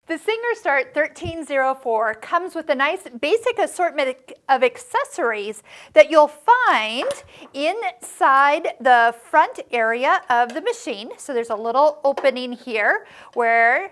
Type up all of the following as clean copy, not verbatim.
The Singer Start 1304 comes with a nice basic assortment of accessories that you'll find inside the front area of the machine. So there's a little opening here where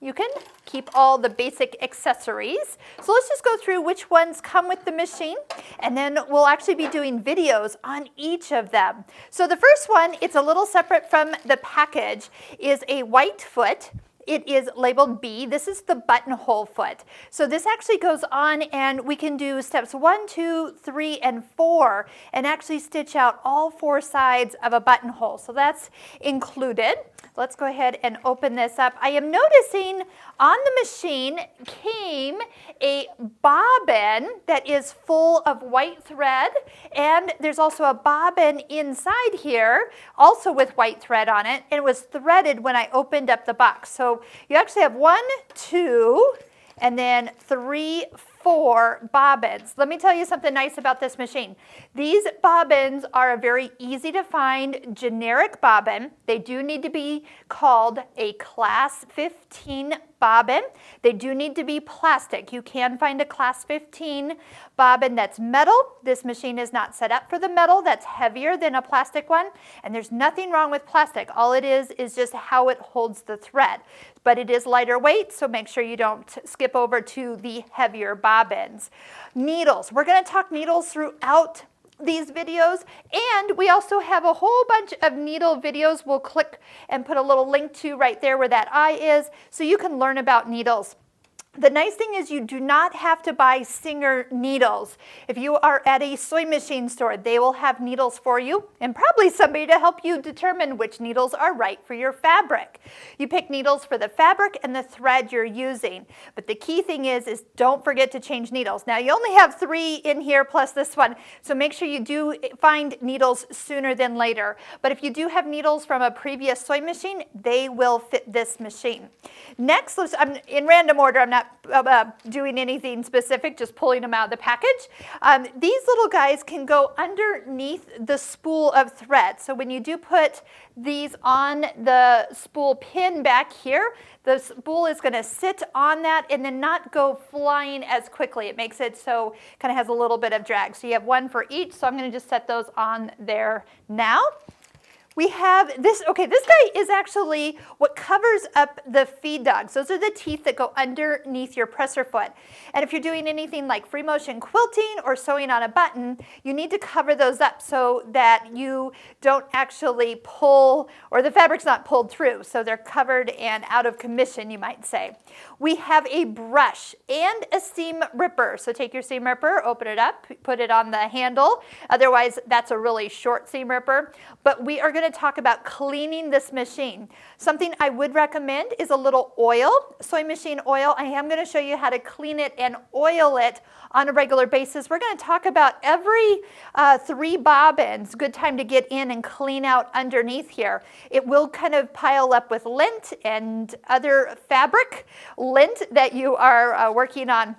you can keep all the basic accessories. So let's just go through which ones come with the machine, and then we'll actually be doing videos on each of them. So the first one, it's a little separate from the package, is a white foot. It is labeled B. This is the buttonhole foot. So this actually goes on, and we can do steps 1, 2, 3, and 4 and actually stitch out all 4 sides of a buttonhole. So that's included. Let's go ahead and open this up. I am noticing on the machine came a bobbin that is full of white thread, and there's also a bobbin inside here also with white thread on it, and it was threaded when I opened up the box. So you actually have 1, 2, and then 3, 4 bobbins. Let me tell you something nice about this machine. These bobbins are a very easy to find generic bobbin. They do need to be called a class 15 bobbin. They do need to be plastic. You can find a class 15 bobbin that's metal. This machine is not set up for the metal. That's heavier than a plastic one, and there's nothing wrong with plastic. All it is just how it holds the thread. But it is lighter weight, so make sure you don't skip over to the heavier bobbins. Needles. We're going to talk needles throughout these videos, and we also have a whole bunch of needle videos we'll click and put a little link to right there where that eye is, so you can learn about needles. The nice thing is you do not have to buy Singer needles. If you are at a sewing machine store, they will have needles for you, and probably somebody to help you determine which needles are right for your fabric. You pick needles for the fabric and the thread you're using. But the key thing is don't forget to change needles. Now you only have 3 in here plus this one, so make sure you do find needles sooner than later. But if you do have needles from a previous sewing machine, they will fit this machine. Next, I'm in random order. I'm not doing anything specific, just pulling them out of the package. These little guys can go underneath the spool of thread. So when you do put these on the spool pin back here, the spool is going to sit on that and then not go flying as quickly. It makes it so it kind of has a little bit of drag. So you have 1 for each, so I'm going to just set those on there now. We have this, okay, this guy is actually what covers up the feed dogs. Those are the teeth that go underneath your presser foot. And if you're doing anything like free motion quilting or sewing on a button, you need to cover those up so that you don't actually pull, or the fabric's not pulled through. So they're covered and out of commission, you might say. We have a brush and a seam ripper. So take your seam ripper, open it up, put it on the handle. Otherwise, that's a really short seam ripper. But we are going to talk about cleaning this machine. Something I would recommend is a little oil, sewing machine oil. I am going to show you how to clean it and oil it on a regular basis. We're going to talk about every 3 bobbins, good time to get in and clean out underneath here. It will kind of pile up with lint and other fabric lint that you are working on.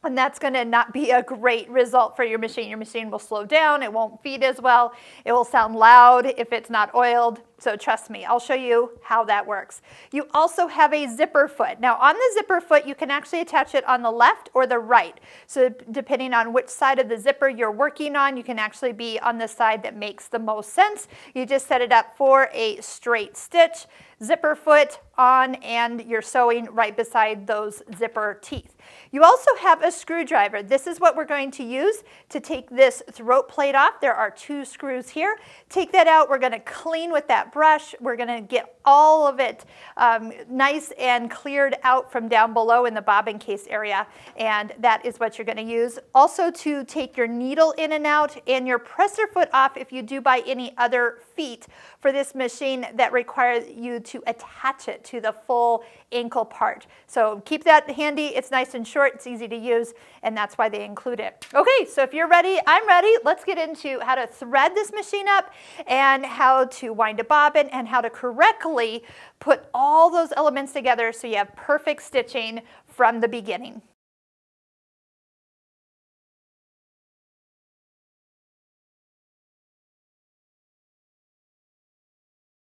And that's going to not be a great result for your machine. Your machine will slow down. It won't feed as well. It will sound loud if it's not oiled. So trust me, I'll show you how that works. You also have a zipper foot. Now on the zipper foot, you can actually attach it on the left or the right. So depending on which side of the zipper you're working on, you can actually be on the side that makes the most sense. You just set it up for a straight stitch, zipper foot on, and you're sewing right beside those zipper teeth. You also have a screwdriver. This is what we're going to use to take this throat plate off. There are 2 screws here. Take that out. We're going to clean with that brush. We're going to get all of it nice and cleared out from down below in the bobbin case area, and that is what you're going to use. Also to take your needle in and out and your presser foot off if you do buy any other feet for this machine that requires you to attach it to the full ankle part. So keep that handy. It's nice and short. It's easy to use, and that's why they include it. Okay, so if you're ready, I'm ready. Let's get into how to thread this machine up and how to wind a bobbin and how to correctly put all those elements together so you have perfect stitching from the beginning.